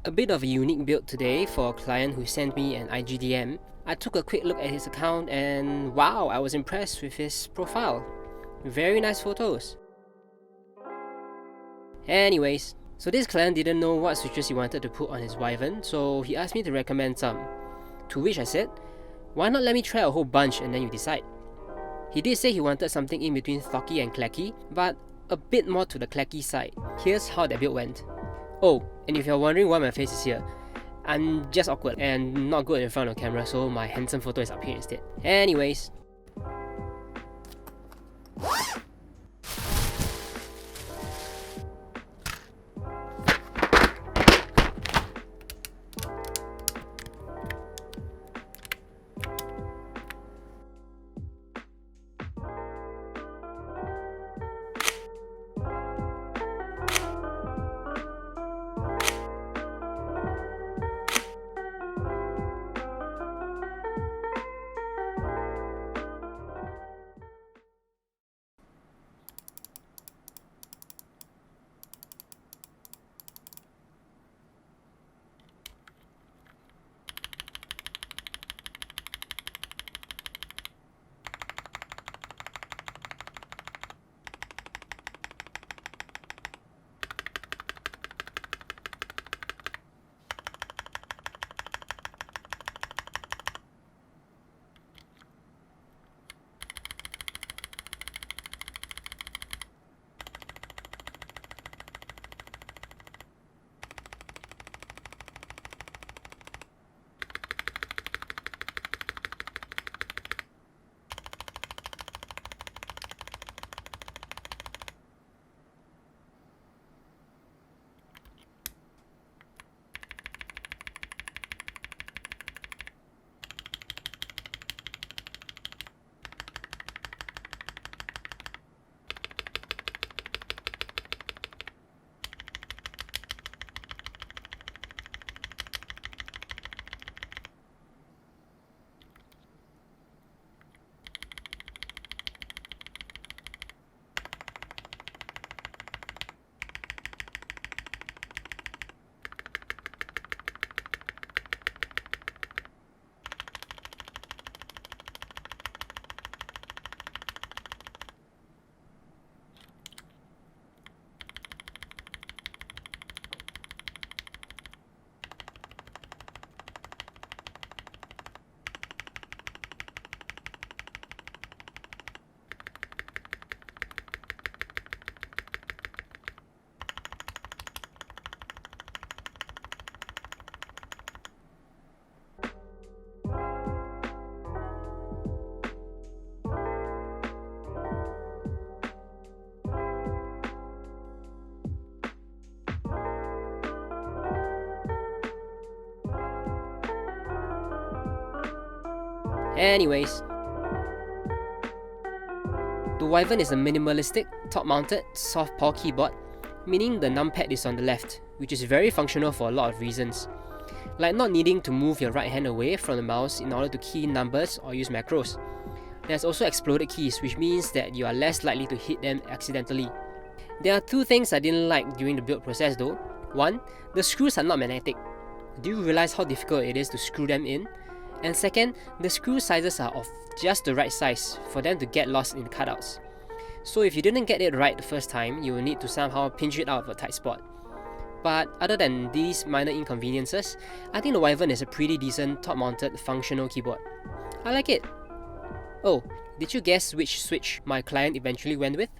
A bit of a unique build today for a client who sent me an IGDM. I took a quick look at his account and wow, I was impressed with his profile. Very nice photos. Anyways, so this client didn't know what switches he wanted to put on his Wyvern, so he asked me to recommend some. To which I said, why not let me try a whole bunch and then you decide. He did say he wanted something in between stocky and clacky, but a bit more to the clacky side. Here's how that build went. Oh, and if you're wondering why my face is here, I'm just awkward and not good in front of camera, so my handsome photo is up here instead. Anyways. Anyways, the Wyvern is a minimalistic, top-mounted, Southpaw keyboard, meaning the numpad is on the left, which is very functional for a lot of reasons, like not needing to move your right hand away from the mouse in order to key in numbers or use macros. There's also exploded keys, which means that you are less likely to hit them accidentally. There are two things I didn't like during the build process though. One, the screws are not magnetic. Do you realize how difficult it is to screw them in? And second, the screw sizes are of just the right size for them to get lost in the cutouts. So if you didn't get it right the first time, you will need to somehow pinch it out of a tight spot. But other than these minor inconveniences, I think the Wyvern is a pretty decent top-mounted functional keyboard. I like it. Oh, did you guess which switch my client eventually went with?